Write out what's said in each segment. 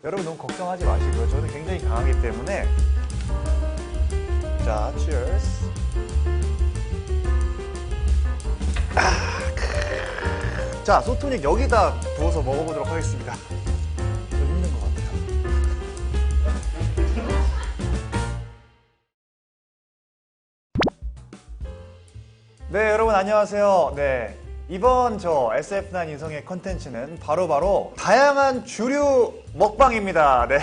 여러분 너무 걱정하지 마시고요. 저는 굉장히 강하기 때문에. 자, cheers. 자, 소토닉 여기다 부어서 먹어보도록 하겠습니다. 좀 힘든 것 같아요. 네, 여러분 안녕하세요. 네, 이번 저 SF9 인성의 컨텐츠는 바로 다양한 주류 먹방입니다. 네.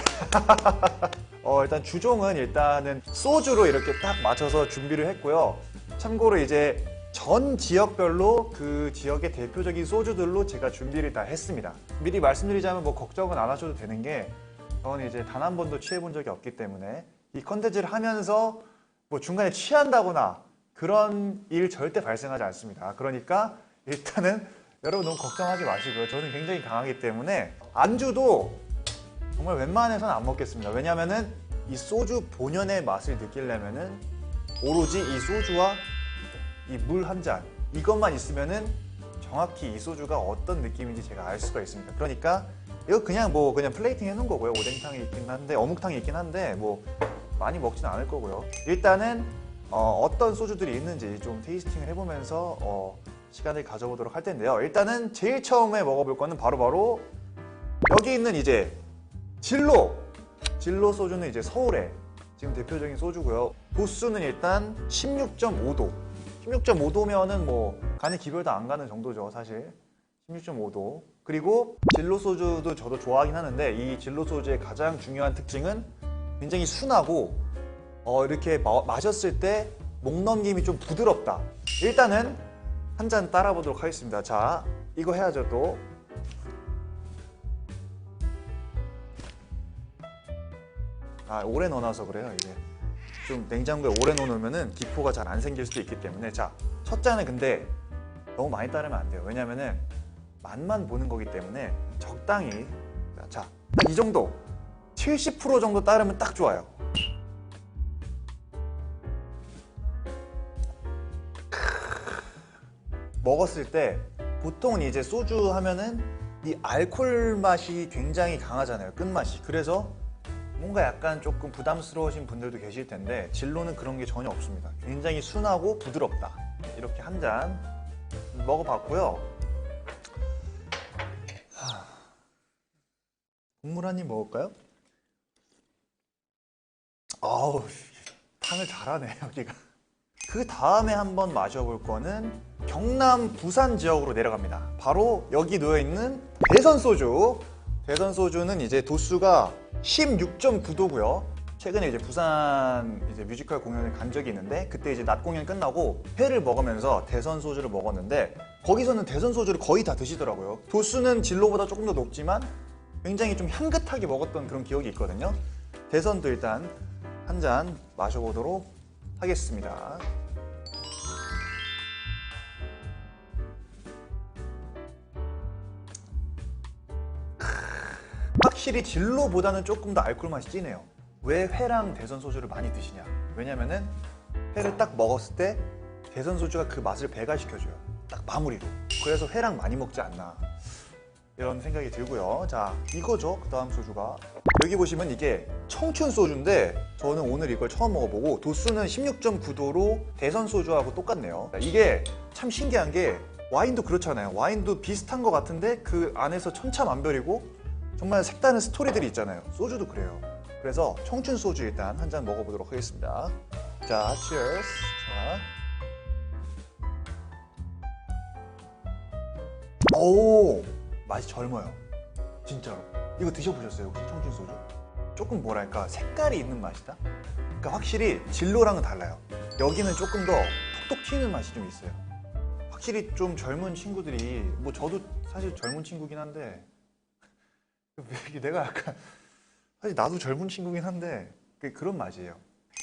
일단 주종은 일단은 소주로 이렇게 딱 맞춰서 준비를 했고요. 참고로 이제 전 지역별로 그 지역의 대표적인 소주들로 제가 준비를 다 했습니다. 미리 말씀드리자면 뭐 걱정은 안 하셔도 되는 게, 저는 이제 단 한 번도 취해본 적이 없기 때문에 이 컨텐츠를 하면서 뭐 중간에 취한다거나 그런 일 절대 발생하지 않습니다. 그러니까 일단은 여러분 너무 걱정하지 마시고요. 저는 굉장히 강하기 때문에 안주도 정말 웬만해서는 안 먹겠습니다. 왜냐면은 이 소주 본연의 맛을 느끼려면은 오로지 이 소주와 이 물 한 잔 이것만 있으면은 정확히 이 소주가 어떤 느낌인지 제가 알 수가 있습니다. 그러니까 이거 그냥 플레이팅 해놓은 거고요. 오뎅탕이 있긴 한데, 어묵탕이 있긴 한데 뭐 많이 먹지는 않을 거고요. 일단은 어떤 소주들이 있는지 좀 테이스팅을 해보면서 시간을 가져보도록 할 텐데요. 일단은 제일 처음에 먹어볼 거는 바로 여기 있는 이제 진로 소주는 이제 서울의 지금 대표적인 소주고요. 도수는 일단 16.5도. 16.5도면은 뭐 간이 기별도 안 가는 정도죠, 사실. 16.5도. 그리고 진로 소주도 저도 좋아하긴 하는데, 이 진로 소주의 가장 중요한 특징은 굉장히 순하고 이렇게 마셨을 때 목 넘김이 좀 부드럽다. 일단은 한 잔 따라 보도록 하겠습니다. 자, 이거 해야죠. 또 오래 넣어놔서 그래요. 이게 좀 냉장고에 오래 넣어놓으면은 기포가 잘 안 생길 수도 있기 때문에. 자, 첫 잔은 근데 너무 많이 따르면 안 돼요. 왜냐면은 맛만 보는 거기 때문에 적당히. 자, 딱 이 정도 70% 정도 따르면 딱 좋아요. 먹었을 때 보통은 이제 소주 하면은 이 알코올 맛이 굉장히 강하잖아요, 끝맛이. 그래서 뭔가 약간 조금 부담스러우신 분들도 계실 텐데, 진로는 그런 게 전혀 없습니다. 굉장히 순하고 부드럽다. 이렇게 한 잔 먹어봤고요. 국물 한 입 먹을까요? 아우, 탕을 잘하네 여기가. 그 다음에 한번 마셔볼 거는 경남 부산 지역으로 내려갑니다. 바로 여기 놓여있는 대선소주. 대선소주는 이제 도수가 16.9도고요. 최근에 이제 부산 이제 뮤지컬 공연을 간 적이 있는데, 그때 이제 낮 공연 끝나고 회를 먹으면서 대선소주를 먹었는데, 거기서는 대선소주를 거의 다 드시더라고요. 도수는 진로보다 조금 더 높지만 굉장히 좀 향긋하게 먹었던 그런 기억이 있거든요. 대선도 일단 한 잔 마셔보도록 하겠습니다. 확실히 진로보다는 조금 더 알코올 맛이 진해요. 왜 회랑 대선 소주를 많이 드시냐? 왜냐면은 회를 딱 먹었을 때 대선 소주가 그 맛을 배가시켜줘요. 딱 마무리로. 그래서 회랑 많이 먹지 않나, 이런 생각이 들고요. 자, 이거죠. 그 다음 소주가 여기 보시면 이게 청춘 소주인데, 저는 오늘 이걸 처음 먹어보고 도수는 16.9도로 대선 소주하고 똑같네요. 이게 참 신기한 게, 와인도 그렇잖아요. 와인도 비슷한 것 같은데 그 안에서 천차만별이고 정말 색다른 스토리들이 있잖아요. 소주도 그래요. 그래서 청춘 소주 일단 한 잔 먹어보도록 하겠습니다. 자, cheers. 자, 오, 맛이 젊어요. 진짜로. 이거 드셔보셨어요, 혹시 청춘 소주? 조금 뭐랄까 색깔이 있는 맛이다. 그러니까 확실히 진로랑은 달라요. 여기는 조금 더 톡톡 튀는 맛이 좀 있어요. 확실히 좀 젊은 친구들이, 뭐 저도 사실 젊은 친구긴 한데, 내가 약간 사실 나도 젊은 친구긴 한데 그런 맛이에요.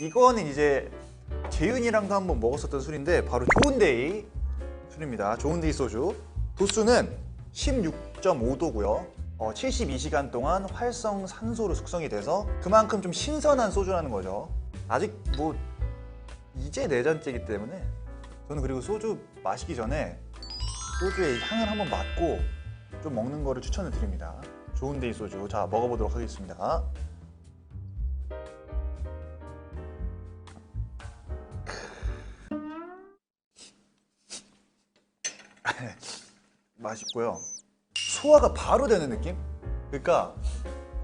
이거는 이제 재윤이랑도 한번 먹었었던 술인데, 바로 좋은데이 술입니다. 좋은데이 소주. 도수는 16.5도고요. 72시간 동안 활성 산소로 숙성이 돼서 그만큼 좀 신선한 소주라는 거죠. 아직 뭐 이제 4잔째이기 때문에 저는, 그리고 소주 마시기 전에 소주의 향을 한번 맡고 좀 먹는 거를 추천을 드립니다. 좋은데이 소주. 자, 먹어보도록 하겠습니다. 맛있고요. 소화가 바로 되는 느낌? 그러니까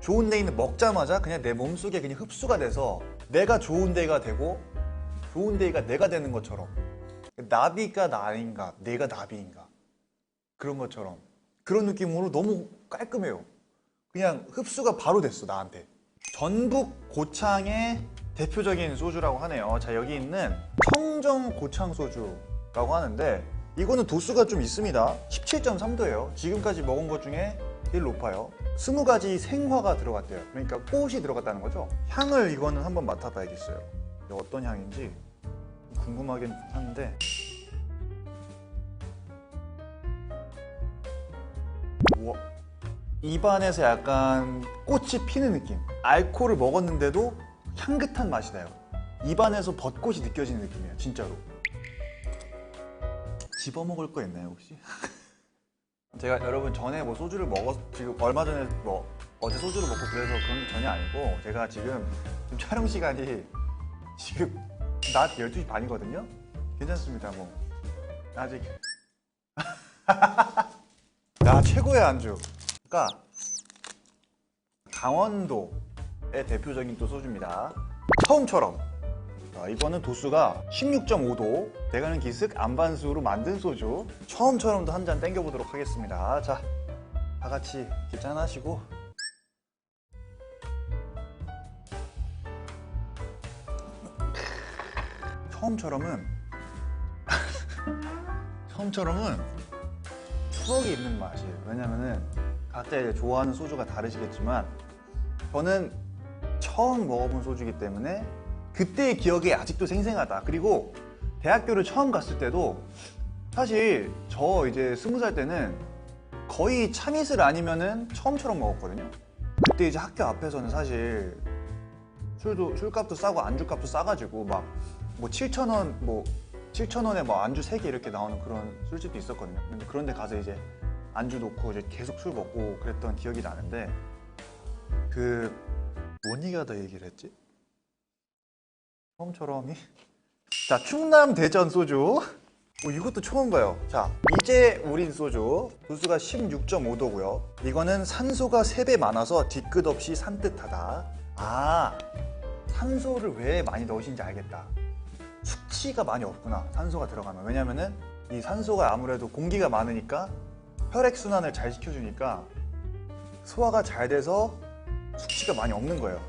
좋은데이는 먹자마자 그냥 내 몸속에 그냥 흡수가 돼서 내가 좋은데이가 되고 좋은데이가 내가 되는 것처럼, 나비가 나인가 내가 나비인가 그런 것처럼, 그런 느낌으로 너무 깔끔해요. 그냥 흡수가 바로 됐어 나한테. 전북 고창의 대표적인 소주라고 하네요. 자, 여기 있는 청정 고창 소주라고 하는데 이거는 도수가 좀 있습니다. 17.3도예요. 지금까지 먹은 것 중에 제일 높아요. 20가지 생화가 들어갔대요. 그러니까 꽃이 들어갔다는 거죠. 향을 이거는 한번 맡아봐야겠어요. 어떤 향인지 궁금하긴 한데. 우와. 입안에서 약간 꽃이 피는 느낌. 알코올을 먹었는데도 향긋한 맛이 나요. 입안에서 벚꽃이 느껴지는 느낌이에요. 진짜로. 집어먹을 거 있나요 혹시? 제가 여러분 전에 뭐 소주를 지금 얼마 전에 뭐 어제 소주를 먹고 그래서 그런 게 전혀 아니고, 제가 지금 촬영 시간이 지금 낮 12시 반이거든요? 괜찮습니다. 뭐 아직 야, 최고의 안주. 그러니까 강원도의 대표적인 또 소주입니다. 처음처럼. 이거는 도수가 16.5도, 대가는 기슭 안반수로 만든 소주. 처음처럼도 한 잔 땡겨보도록 하겠습니다. 자, 다 같이 이렇게 짠하시고. 처음처럼은 추억이 있는 맛이에요. 왜냐면은 각자 이제 좋아하는 소주가 다르시겠지만 저는 처음 먹어본 소주이기 때문에 그때의 기억이 아직도 생생하다. 그리고 대학교를 처음 갔을 때도 사실 저 이제 20살 때는 거의 참이슬 아니면은 처음처럼 먹었거든요. 그때 이제 학교 앞에서는 사실 술값도 싸고 안주값도 싸가지고 막 뭐 7,000원, 뭐 7,000원에 뭐 안주 3개 이렇게 나오는 그런 술집도 있었거든요. 근데 그런 데 가서 이제 안주 놓고 이제 계속 술 먹고 그랬던 기억이 나는데, 뭔 얘기하다 얘기를 했지? 처음처럼이? 자, 충남 대전 소주. 이것도 처음 봐요. 자, 이제 우린 소주. 도수가 16.5도고요. 이거는 산소가 3배 많아서 뒤끝 없이 산뜻하다. 아, 산소를 왜 많이 넣으신지 알겠다. 숙취가 많이 없구나, 산소가 들어가면. 왜냐면은 이 산소가 아무래도 공기가 많으니까 혈액순환을 잘 시켜주니까 소화가 잘 돼서 숙취가 많이 없는 거예요.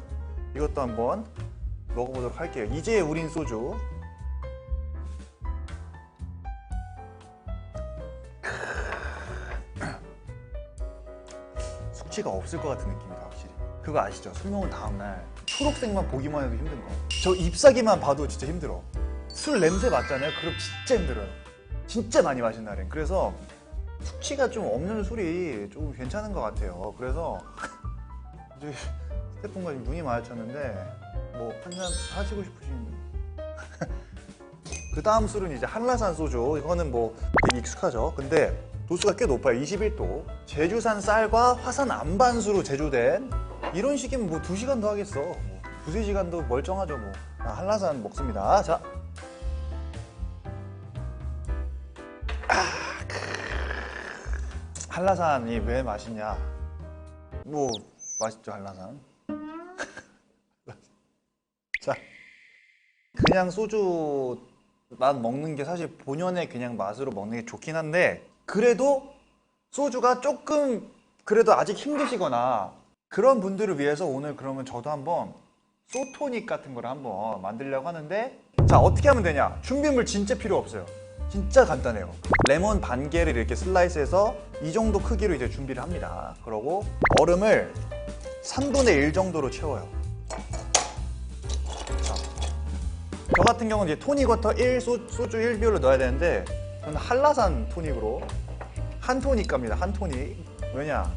이것도 한번 먹어보도록 할게요. 이제 우린 소주. 숙취가 없을 것 같은 느낌이다, 확실히. 그거 아시죠? 술 먹은 다음날 초록색만 보기만 해도 힘든 거. 저 잎사귀만 봐도 진짜 힘들어. 술 냄새 맡잖아요? 그럼 진짜 힘들어요. 진짜 많이 마신 날엔. 그래서 숙취가 좀 없는 술이 좀 괜찮은 것 같아요. 그래서 이제 스태프분과 지금 눈이 마주쳤는데 뭐 한잔 하시고 싶으신 그 다음 술은 이제 한라산 소주. 이거는 뭐 되게 익숙하죠. 근데 도수가 꽤 높아요. 21도. 제주산 쌀과 화산 안반수로 제조된, 이런 식이면 뭐 2시간 더 하겠어. 뭐 2~3시간도 멀쩡하죠 뭐. 한라산 먹습니다. 자, 한라산이 왜 맛있냐? 뭐 맛있죠, 한라산. 자, 그냥 소주만 먹는 게 사실 본연의 그냥 맛으로 먹는 게 좋긴 한데, 그래도 소주가 조금 그래도 아직 힘드시거나 그런 분들을 위해서 오늘 그러면 저도 한번 소토닉 같은 걸 한번 만들려고 하는데, 자, 어떻게 하면 되냐? 준비물 진짜 필요 없어요. 진짜 간단해요. 레몬 반 개를 이렇게 슬라이스해서 이 정도 크기로 이제 준비를 합니다. 그러고 얼음을 3분의 1 정도로 채워요. 자, 저 같은 경우는 이제 토닉워터 1, 소주 1비율로 넣어야 되는데 저는 한라산 토닉으로 한 토닉 갑니다. 한 토닉. 왜냐?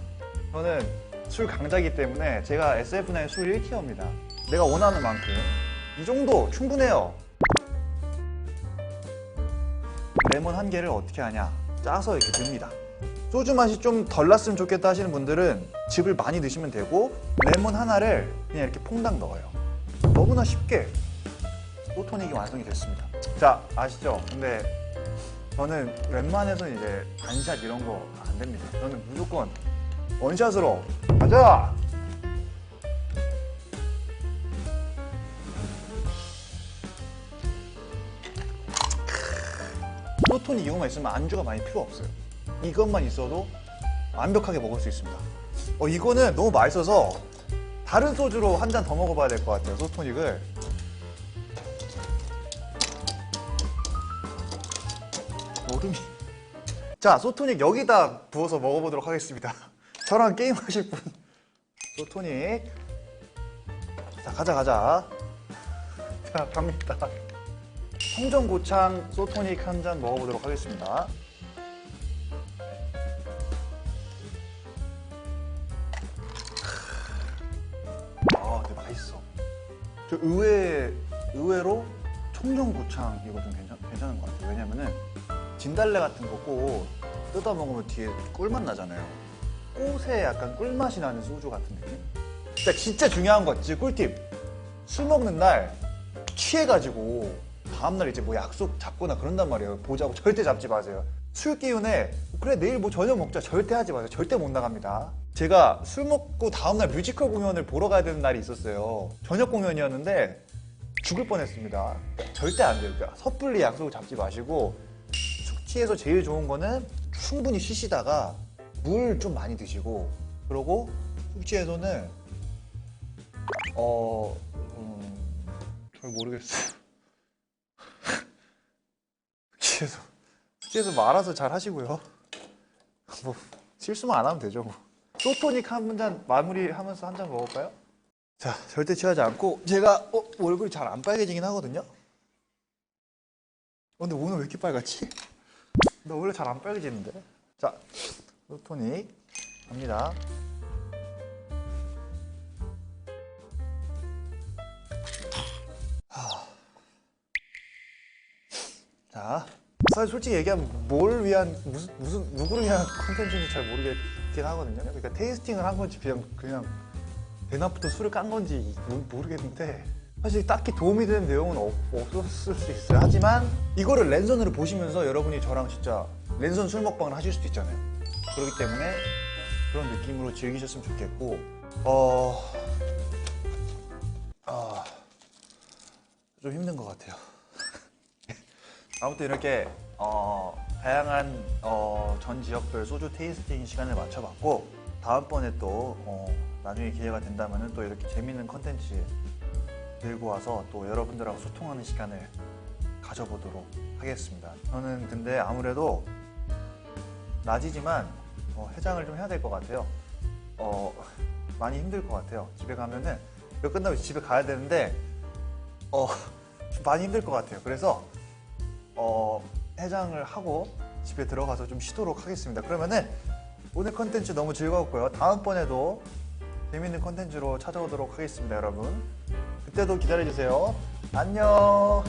저는 술 강자이기 때문에 제가 SF9 술 1티어입니다. 내가 원하는 만큼. 이 정도 충분해요. 레몬 한 개를 어떻게 하냐? 짜서 이렇게 넣습니다. 소주 맛이 좀 덜 났으면 좋겠다 하시는 분들은 즙을 많이 넣으시면 되고, 레몬 하나를 그냥 이렇게 퐁당 넣어요. 너무나 쉽게 소토닉이 완성이 됐습니다. 자, 아시죠? 근데 저는 웬만해서 이제 반샷 이런 거 안 됩니다. 저는 무조건 원샷으로 가자! 소토닉 이거만 있으면 안주가 많이 필요 없어요. 이것만 있어도 완벽하게 먹을 수 있습니다. 이거는 너무 맛있어서 다른 소주로 한 잔 더 먹어봐야 될 것 같아요, 소토닉을. 얼음이. 자, 소토닉 여기다 부어서 먹어보도록 하겠습니다. 저랑 게임하실 분. 소토닉. 자, 가자. 자, 갑니다. 청정고창 소토닉 한 잔 먹어보도록 하겠습니다. 근데 맛있어. 저 의외로 청정고창 이거 좀 괜찮은 것 같아요. 왜냐면은 진달래 같은 거 꼭 뜯어 먹으면 뒤에 꿀맛 나잖아요. 꽃에 약간 꿀맛이 나는 소주 같은 느낌? 진짜 중요한 거 있지, 꿀팁. 술 먹는 날 취해가지고 다음날 이제 뭐 약속 잡거나 그런단 말이에요. 보자고 절대 잡지 마세요. 술 기운에 그래 내일 뭐 저녁 먹자 절대 하지 마세요. 절대 못 나갑니다. 제가 술 먹고 다음날 뮤지컬 공연을 보러 가야 되는 날이 있었어요. 저녁 공연이었는데 죽을 뻔했습니다. 절대 안 돼요. 그러니까 섣불리 약속을 잡지 마시고, 숙취에서 제일 좋은 거는 충분히 쉬시다가 물 좀 많이 드시고, 그러고 숙취에서는 잘 모르겠어요. 숙취에서 뭐 알아서 잘 하시고요. 뭐 실수만 안 하면 되죠. 뭐. 소토닉 한 잔 마무리하면서 한 잔 먹을까요? 자, 절대 취하지 않고. 제가 얼굴이 잘 안 빨개지긴 하거든요. 근데 오늘 왜 이렇게 빨갛지? 나 원래 잘 안 빨개지는데. 자, 소토닉 갑니다. 자, 사실 솔직히 얘기하면 뭘 위한 누구를 위한 콘텐츠인지 잘 모르겠긴 하거든요. 그러니까 테이스팅을 한 건지 그냥 대낮부터 술을 깐 건지 모르겠는데, 사실 딱히 도움이 되는 내용은 없었을 수 있어요. 하지만 이거를 랜선으로 보시면서 여러분이 저랑 진짜 랜선 술 먹방을 하실 수도 있잖아요. 그렇기 때문에 그런 느낌으로 즐기셨으면 좋겠고, 좀 힘든 것 같아요. 아무튼 이렇게 다양한 전 지역별 소주 테이스팅 시간을 맞춰봤고, 다음번에 또 나중에 기회가 된다면 또 이렇게 재밌는 컨텐츠 들고 와서 또 여러분들하고 소통하는 시간을 가져보도록 하겠습니다. 저는 근데 아무래도 낮이지만 해장을 좀 해야 될 것 같아요. 많이 힘들 것 같아요. 집에 가면은 이거 끝나고 집에 가야 되는데 좀 많이 힘들 것 같아요. 그래서 해장을 하고 집에 들어가서 좀 쉬도록 하겠습니다. 그러면은 오늘 컨텐츠 너무 즐거웠고요. 다음번에도 재밌는 컨텐츠로 찾아오도록 하겠습니다, 여러분. 그때도 기다려주세요. 안녕.